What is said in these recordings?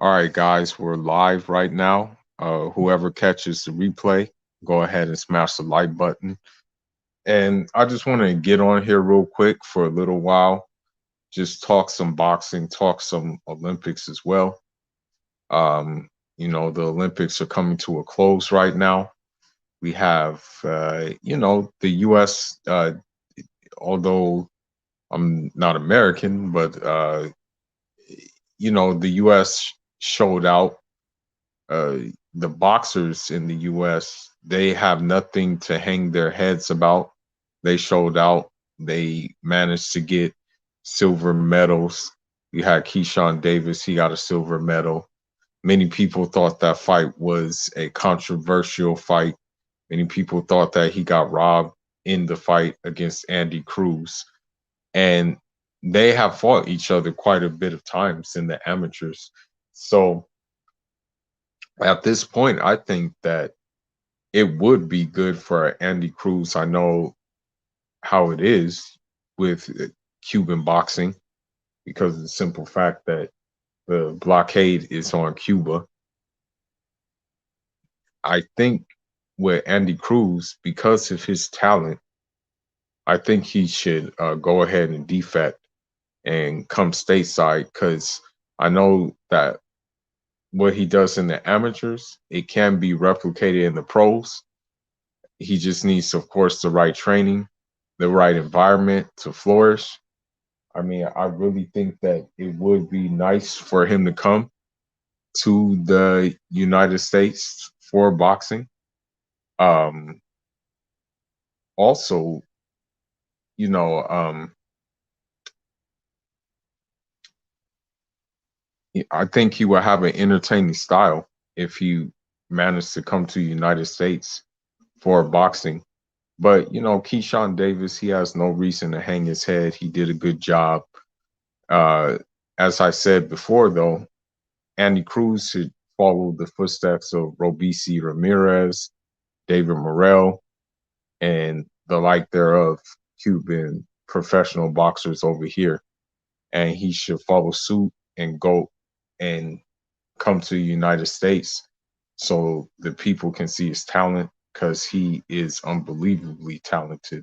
All right, guys, we're live right now. Whoever catches the replay, go ahead and smash the like button. And I just want to get on here real quick for a little while, just talk some boxing, talk some Olympics as well. Um, the Olympics are coming to a close right now. We have, the U.S., although I'm not American, but, the U.S. showed out. uh, the boxers in the U.S. they have nothing to hang their heads about. They showed out. They managed to get silver medals. You had Keyshawn Davis; he got a silver medal. Many people thought that fight was a controversial fight. Many people thought that he got robbed in the fight against Andy Cruz, and they have fought each other quite a bit of times in the amateurs. So at this point, I think that it would be good for Andy Cruz. I know how it is with Cuban boxing because of the simple fact that the blockade is on Cuba. I think with Andy Cruz, because of his talent, I think he should go ahead and defect and come stateside because I know that what he does in the amateurs, it can be replicated in the pros. He just needs, of course, the right training, the right environment to flourish. I mean, I really think that it would be nice for him to come to the United States for boxing. Um, Also, you know, um, I think he will have an entertaining style if he managed to come to the United States for boxing. But Keyshawn Davis, he has no reason to hang his head. He did a good job. Uh, as I said before, though, Andy Cruz should follow the footsteps of Robisi Ramirez, David Morrell, and the like thereof, Cuban professional boxers over here. And he should follow suit and go and come to the United States so the people can see his talent because he is unbelievably talented.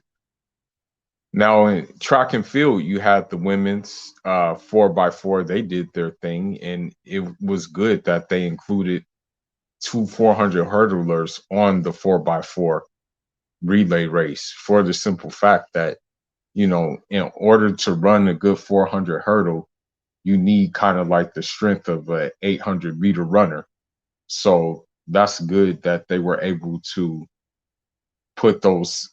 Now in track and field, you had the women's 4x4. They did their thing, and it was good that they included two 400 hurdlers on the 4x4 relay race for the simple fact that in order to run a good 400 hurdle, you need kind of like the strength of a 800-meter runner. So that's good that they were able to put those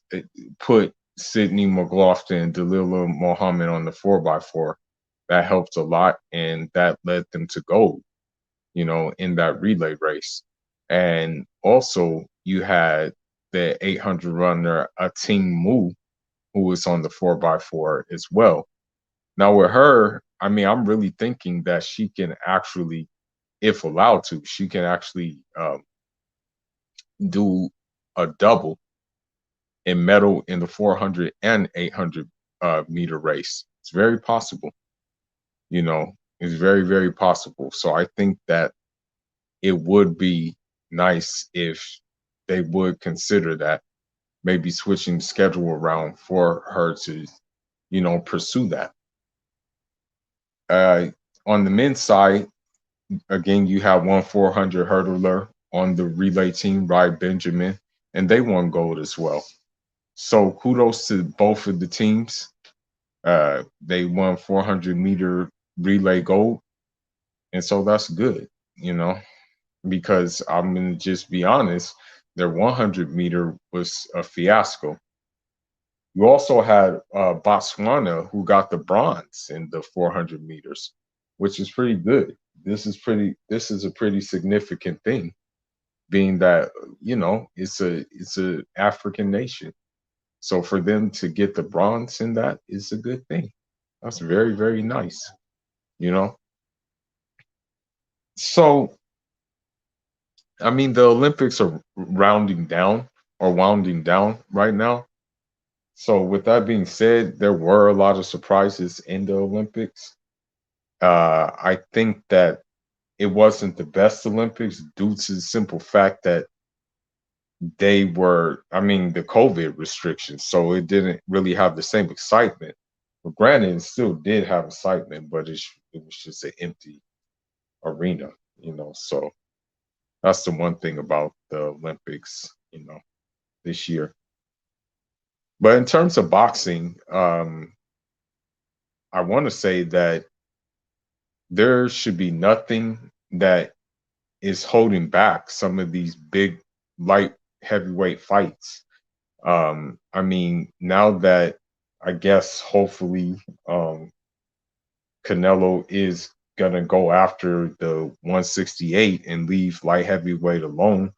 put Sydney McLaughlin, Dalilah Mohammed on the 4x4. That helped a lot, and that led them to gold, in that relay race. And also, you had the 800 runner Ating Mu, who was on the 4x4 as well. Now, with her, I mean, I'm really thinking that she can actually, if allowed to, she can actually do a double and medal in the 400 and 800 meter race. It's very possible, it's very, very possible. So I think that it would be nice if they would consider that, maybe switching the schedule around for her to, pursue that. Uh, on the men's side, again, you have one 400 hurdler on the relay team, Ryan Benjamin, and they won gold as well. So kudos to both of the teams. They won 400-meter relay gold, and so that's good, because I'm gonna just be honest, their 100-meter was a fiasco. You also had Botswana who got the bronze in the 400 meters, which is pretty good. This is a pretty significant thing, being that it's a African nation. So for them to get the bronze in that is a good thing. That's very, very nice, you know. So I mean, the Olympics are rounding down or wounding down right now. So with that being said, there were a lot of surprises in the Olympics. I think that it wasn't the best Olympics due to the simple fact that they were, I mean, the COVID restrictions, so it didn't really have the same excitement. But granted, it still did have excitement, but it was just an empty arena, you know. So that's the one thing about the Olympics, you know, this year. But in terms of boxing, I want to say that there should be nothing that is holding back some of these big light heavyweight fights. I mean, now that I guess hopefully Canelo is gonna go after the 168 and leave light heavyweight alone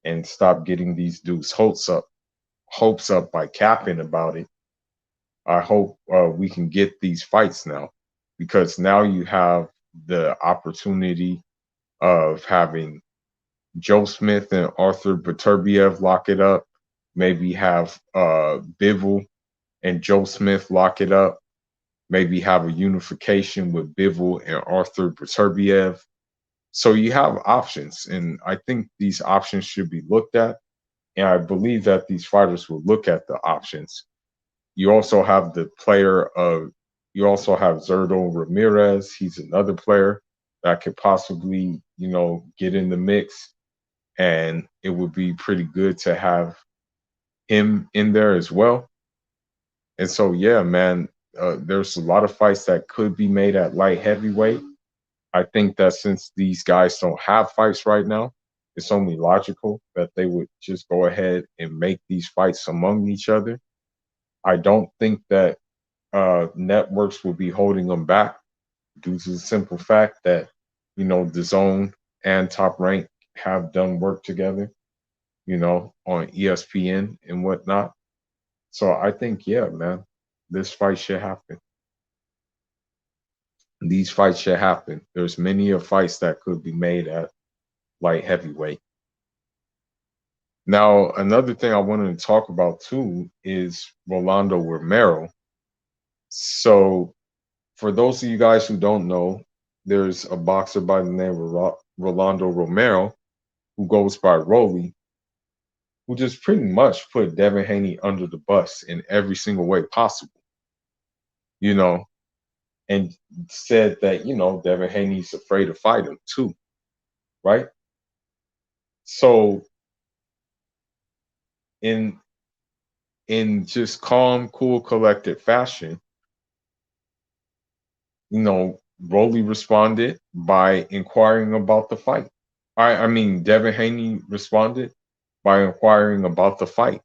and stop getting these dudes hopes up by capping about it. I hope we can get these fights now because now you have the opportunity of having Joe Smith and Arthur Beterbiev lock it up. Maybe have Bivol and Joe Smith lock it up. Maybe have a unification with Bivol and Arthur Beterbiev. So you have options, and I think these options should be looked at. And I believe that these fighters will look at the options. You also have the player of, you also have Zerdo Ramirez. He's another player that could possibly, you know, get in the mix. And it would be pretty good to have him in there as well. And so, yeah, man, there's a lot of fights that could be made at light heavyweight. I think that since these guys don't have fights right now, it's only logical that they would just go ahead and make these fights among each other. I don't think that networks will be holding them back due to the simple fact that, you know, the zone and top rank have done work together, you know, on ESPN and whatnot. So I think, yeah, man, this fight should happen. These fights should happen. There's many of fights that could be made at light heavyweight. Now, another thing I wanted to talk about too is Rolando Romero. So, for those of you guys who don't know, there's a boxer by the name of Rolando Romero who goes by Rolly, who just pretty much put Devin Haney under the bus in every single way possible, you know, and said that, you know, Devin Haney's afraid to fight him too, right? So in just calm, cool, collected fashion, you know, Rolly responded by inquiring about the fight. I mean, Devin Haney responded by inquiring about the fight,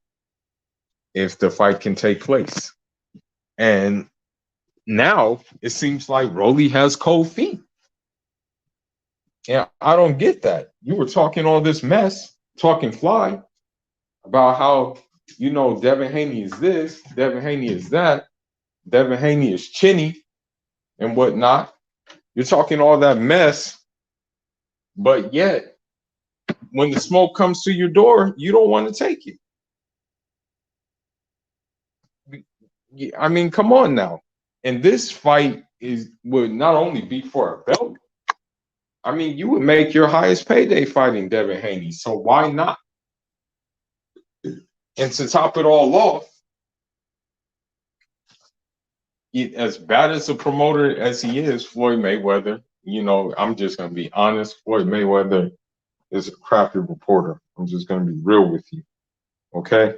if the fight can take place. And now it seems like Rolly has cold feet. Yeah, I don't get that. You were talking all this mess, talking fly about how, you know, Devin Haney is this, Devin Haney is that, Devin Haney is chinny and whatnot. You're talking all that mess, but yet when the smoke comes to your door, you don't want to take it. I mean, come on now. And this fight would not only be for a belt. I mean, you would make your highest payday fighting Devin Haney. So why not? And to top it all off, as bad as a promoter as he is, Floyd Mayweather, you know, I'm just gonna be honest. Floyd Mayweather is a crappy reporter. I'm just gonna be real with you. Okay.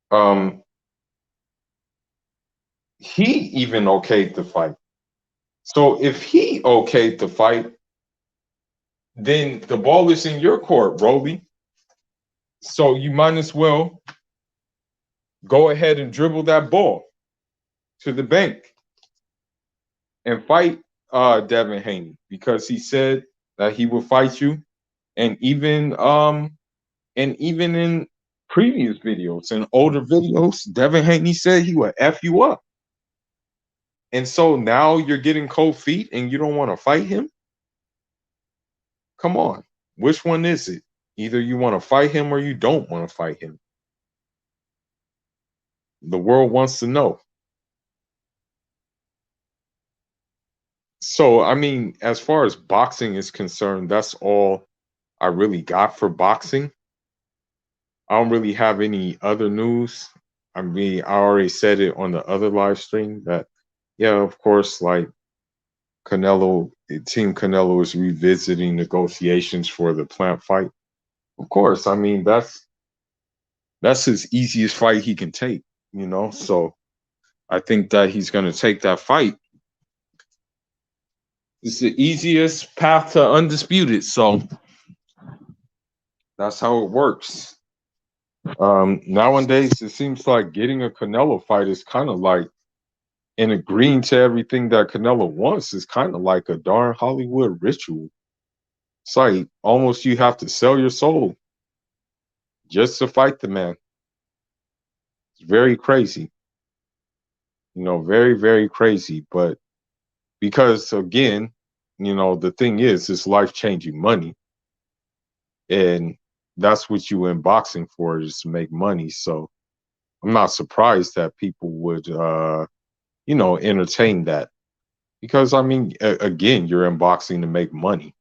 Um, he even okayed the fight. So if he okayed the fight, then the ball is in your court, Roby. So you might as well go ahead and dribble that ball to the bank and fight Devin Haney because he said that he will fight you, and even in previous videos and older videos, Devin Haney said he would f you up. And so now you're getting cold feet and you don't want to fight him? Come on. Which one is it? Either you want to fight him or you don't want to fight him. The world wants to know. So, I mean, as far as boxing is concerned, that's all I really got for boxing. I don't really have any other news. I mean, I already said it on the other live stream that, yeah, of course, like Team Canelo is revisiting negotiations for the plant fight. Of course, I mean that's his easiest fight he can take, you know. So I think that he's gonna take that fight. It's the easiest path to undisputed. So that's how it works. Nowadays, it seems like getting a Canelo fight is kind of like, and agreeing to everything that Canelo wants is kind of like a darn Hollywood ritual. It's like almost you have to sell your soul just to fight the man. It's very crazy, very, very crazy. But because again, the thing is life changing money, and that's what you in boxing for, is to make money. So I'm not surprised that people would, entertain that, because I mean, again, you're in boxing to make money,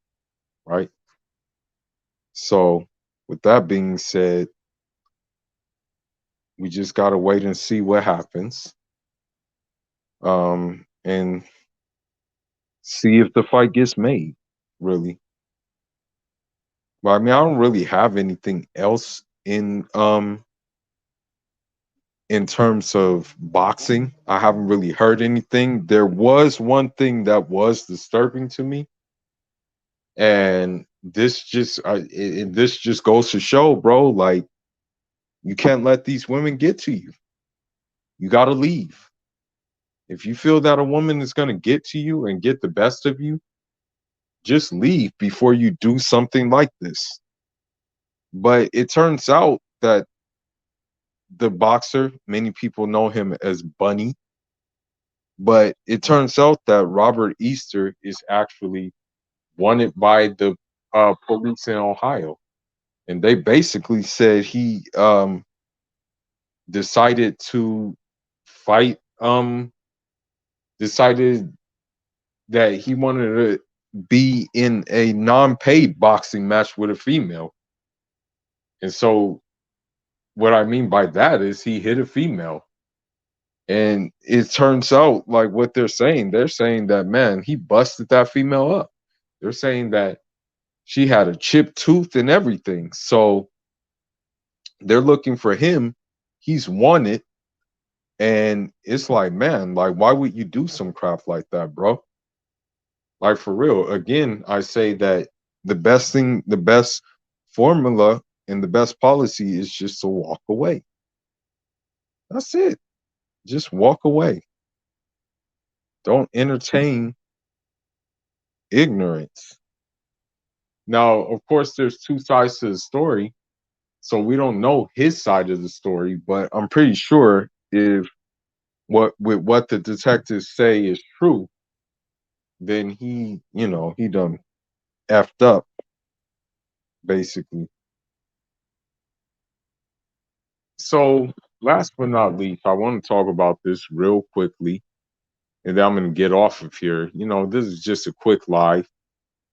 right? So with that being said, we just gotta wait and see what happens, and see if the fight gets made, really. But I mean, I don't really have anything else in terms of boxing. I haven't really heard anything. There was one thing that was disturbing to me, and this just goes to show, bro, like you can't let these women get to you. You got to leave. If you feel that a woman is going to get to you and get the best of you, just leave before you do something like this. But it turns out that the boxer, many people know him as Bunny, but it turns out that Robert Easter is actually wanted by the police in Ohio. And they basically said he decided to fight, decided that he wanted to be in a non-paid boxing match with a female. And so what I mean by that is he hit a female. And it turns out, like what they're saying that, man, he busted that female up. They're saying that she had a chipped tooth and everything. So they're looking for him. He's wanted. And it's like, man, like, why would you do some crap like that, bro? Like, for real. Again, I say that the best formula and the best policy is just to walk away. That's it. Just walk away. Don't entertain ignorance. Now, of course, there's two sides to the story, so we don't know his side of the story, but I'm pretty sure if what the detectives say is true, then he done effed up, basically. So last but not least, I want to talk about this real quickly, and then I'm gonna get off of here. This is just a quick live.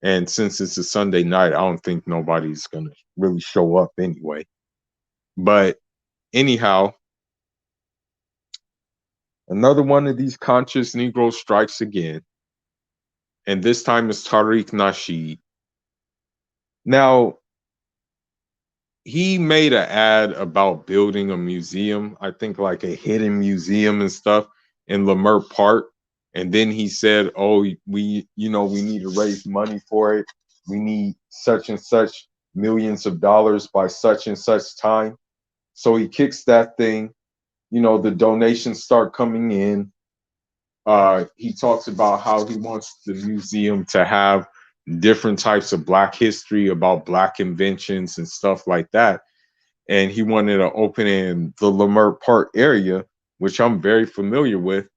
And since it's a Sunday night, I don't think nobody's gonna really show up anyway. But anyhow, another one of these conscious Negroes strikes again, and this time it's Tariq Nasheed. Now, he made an ad about building a museum, I think like a hidden museum and stuff in Lamert Park. And then he said, "Oh, we need to raise money for it. We need such and such millions of dollars by such and such time." So he kicks that thing. The donations start coming in. He talks about how he wants the museum to have different types of Black history, about Black inventions and stuff like that. And he wanted to open in the Lamert Park area, which I'm very familiar with.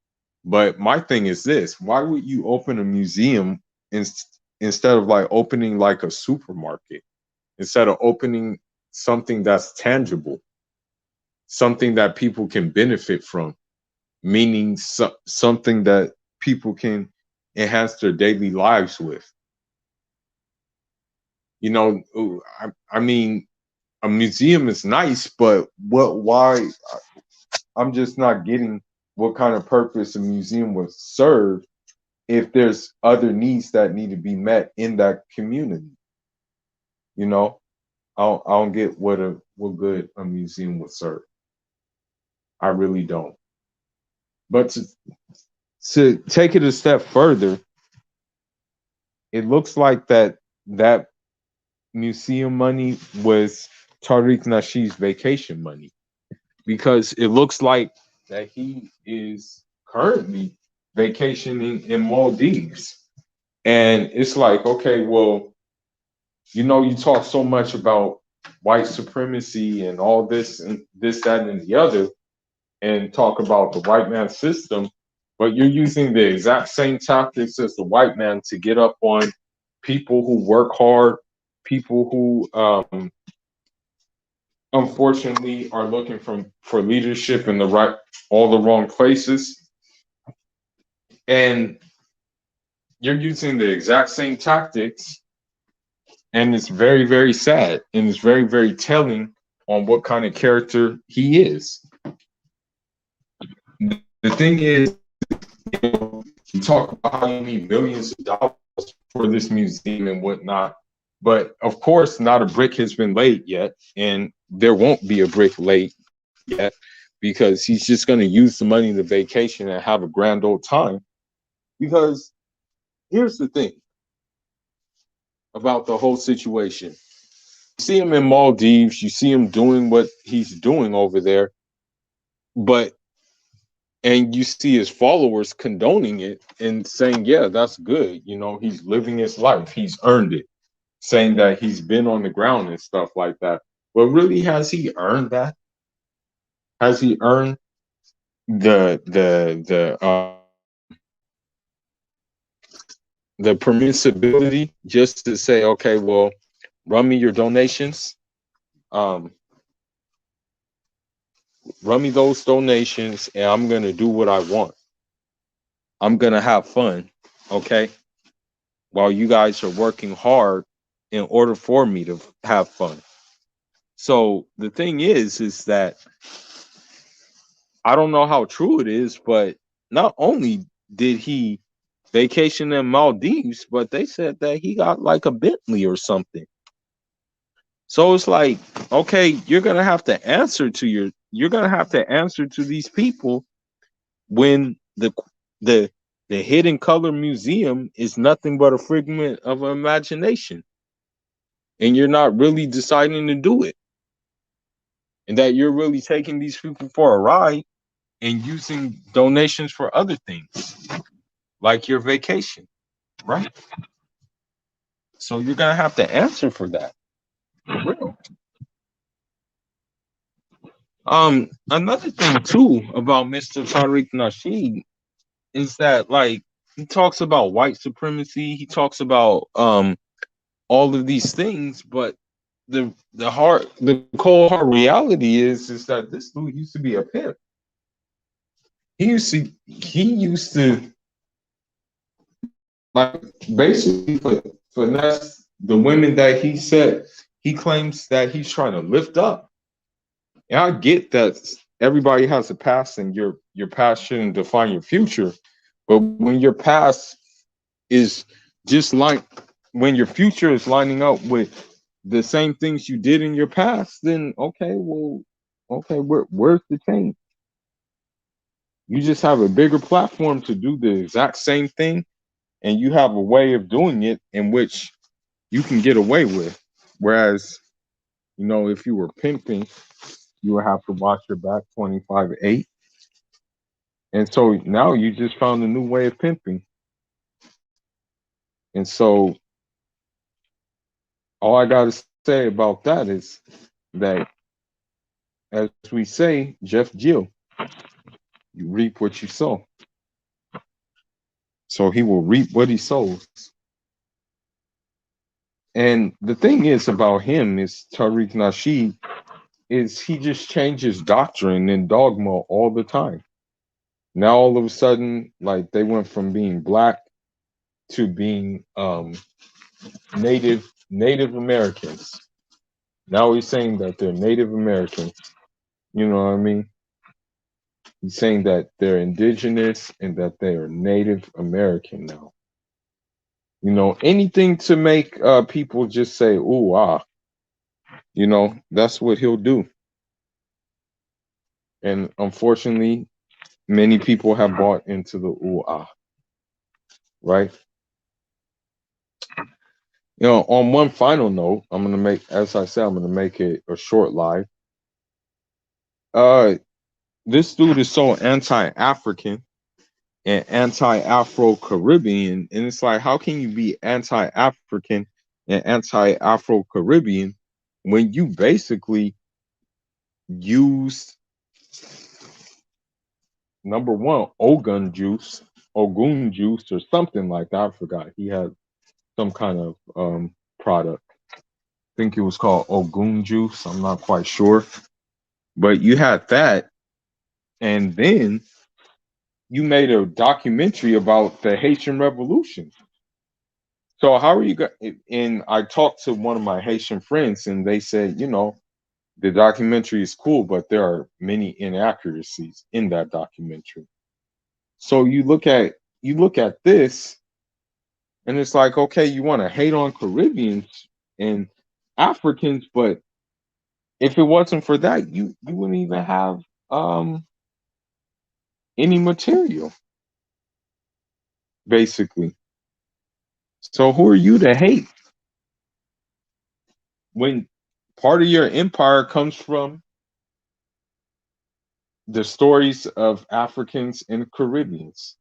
But my thing is this: why would you open a museum in, instead of like opening like a supermarket? Instead of opening something that's tangible, something that people can benefit from, meaning something that people can enhance their daily lives with. You know, I mean, a museum is nice, but what? Why? I'm just not getting what kind of purpose a museum would serve if there's other needs that need to be met in that community. You know, I don't get what good a museum would serve. I really don't. But to take it a step further, it looks like that museum money was Tariq Nasheed's vacation money, because it looks like that he is currently vacationing in Maldives. And it's like, okay, well, you know, you talk so much about white supremacy and all this and this, that, and the other, and talk about the white man system, but you're using the exact same tactics as the white man to get up on people who work hard, people who unfortunately are looking for leadership in the right all the wrong places. And you're using the exact same tactics, and it's very, very sad, and it's very, very telling on what kind of character he is. The thing is, you know, you talk about how you need millions of dollars for this museum and whatnot, but of course, not a brick has been laid yet, and there won't be a brick laid yet, because he's just going to use the money to vacation and have a grand old time. Because here's the thing about the whole situation: you see him in Maldives, you see him doing what he's doing over there, but and you see his followers condoning it and saying, yeah, that's good. You know, he's living his life, he's earned it, saying that he's been on the ground and stuff like that. But really, has he earned that? Has he earned the the permissibility just to say, okay, well, run me your donations, um, run me those donations, and I'm gonna do what I want. I'm gonna have fun, okay, while you guys are working hard in order for me to have fun. So the thing is that I don't know how true it is, but not only did he vacation in Maldives, but they said that he got like a Bentley or something. So it's like, okay, you're gonna have to answer to these people when the the Hidden Color Museum is nothing but a figment of imagination, and you're not really deciding to do it, and that you're really taking these people for a ride and using donations for other things, like your vacation, right? So you're gonna have to answer for that. For real. Another thing too about Mr. Tariq Nasheed is that, like, he talks about white supremacy, he talks about all of these things, but the cold hard reality is that this dude used to be a pimp. He used to like basically finesse the women that he claims that he's trying to lift up. And I get that everybody has a past, and your past shouldn't define your future. But when your past is just like when your future is lining up with the same things you did in your past, then okay, well, okay, where's the change? You just have a bigger platform to do the exact same thing, and you have a way of doing it in which you can get away with. Whereas, you know, if you were pimping, you would have to watch your back 25/8. And so now you just found a new way of pimping. And so all I got to say about that is that, as we say, Jeff Jill, you reap what you sow. So he will reap what he sows. And the thing is about him is Tariq Nasheed is he just changes doctrine and dogma all the time. Now all of a sudden, like, they went from being black to being Native Americans. Now he's saying that they're Native Americans. You know what I mean? He's saying that they're indigenous and that they are Native American now. Anything to make people just say, ooh, ah, that's what he'll do. And unfortunately, many people have bought into the ooh, ah, right? On one final note, I'm going to make, as I said, I'm going to make it a short live. Uh, this dude is so anti-African and anti-Afro-Caribbean, and it's like, how can you be anti-African and anti-Afro-Caribbean when you basically used number one Ogun juice, or something like that. I forgot. He had some kind of product. I think it was called Ogun juice. I'm not quite sure, but you had that, and then you made a documentary about the Haitian Revolution. So how are you going? And I talked to one of my Haitian friends, and they said, the documentary is cool, but there are many inaccuracies in that documentary. So you look at this, and it's like, okay, you want to hate on Caribbeans and Africans, but if it wasn't for that, you wouldn't even have um any material, basically. So who are you to hate when part of your empire comes from the stories of Africans and Caribbeans?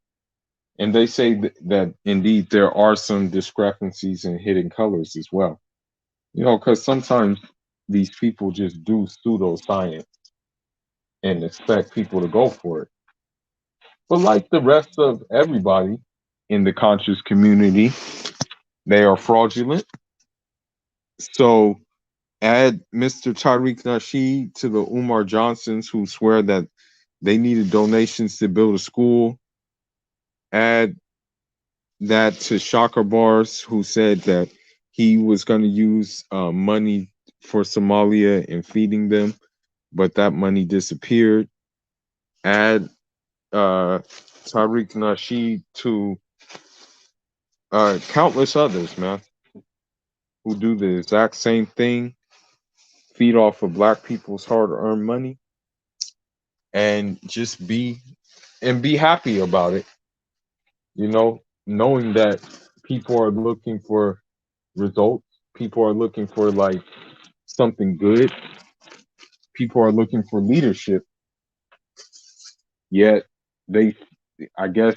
And they say that indeed there are some discrepancies in hidden colors as well. Because sometimes these people just do pseudoscience and expect people to go for it. But like the rest of everybody in the conscious community, they are fraudulent. So add Mr. Tariq Nasheed to the Umar Johnsons who swear that they needed donations to build a school. Add that to Shaka Bars, who said that he was going to use money for Somalia and feeding them, but that money disappeared. Add Tariq Nasheed to countless others, man, who do the exact same thing, feed off of black people's hard-earned money, and just be happy about it. Knowing that people are looking for results, people are looking for like something good, people are looking for leadership. Yet they, I guess,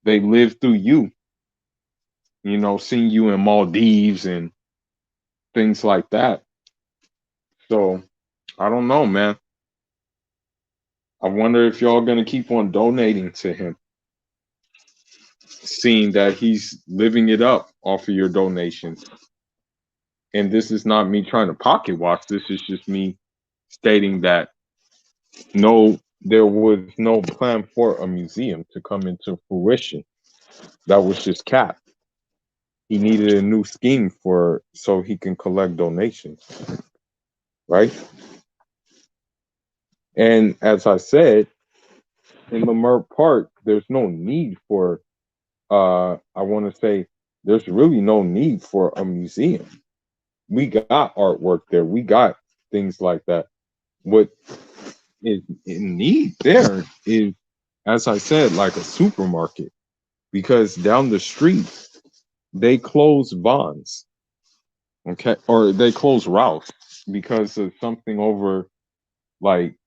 they live through you. Seeing you in Maldives and things like that. So I don't know, man. I wonder if y'all gonna keep on donating to him, seeing that he's living it up off of your donations. And this is not me trying to pocket watch. This is just me stating that no, there was no plan for a museum to come into fruition. That was just cap. He needed a new scheme for so he can collect donations, right? And as I said, in Lamert Park, there's no need for I want to say there's really no need for a museum. We got artwork there. We got things like that. What is in need there is, as I said, like a supermarket, because down the street they close Bonds, okay, or they close Ralph because of something over like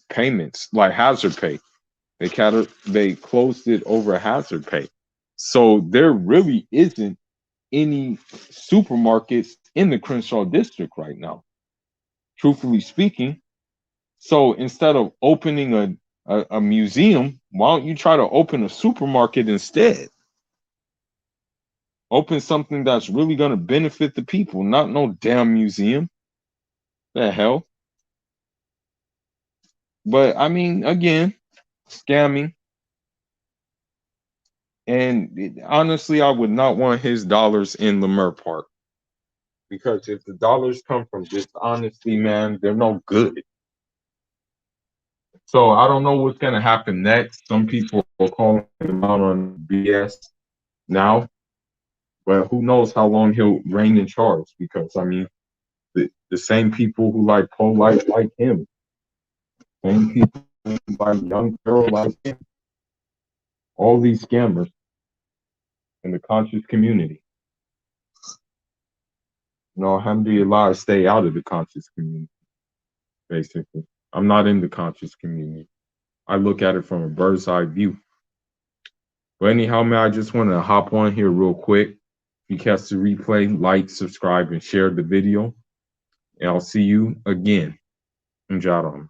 payments, like hazard pay. They closed it over hazard pay. So there really isn't any supermarkets in the Crenshaw district right now, truthfully speaking. So instead of opening a museum, why don't you try to open a supermarket instead? Open something that's really going to benefit the people, not no damn museum. The hell? But I mean, again, scamming. And honestly, I would not want his dollars in Lemur Park because if the dollars come from dishonesty, man, they're no good. So I don't know what's gonna happen next. Some people are calling him out on BS now, but who knows how long he'll reign in charge? Because I mean, the same people who like pro-life like him, same people who like young girl like him, all these scammers in the conscious community. You know, alhamdulillah, I stay out of the conscious community, basically. I'm not in the conscious community. I look at it from a bird's eye view. But anyhow, man, I just want to hop on here real quick. If you catch the replay, like, subscribe, and share the video. And I'll see you again. Inshallah.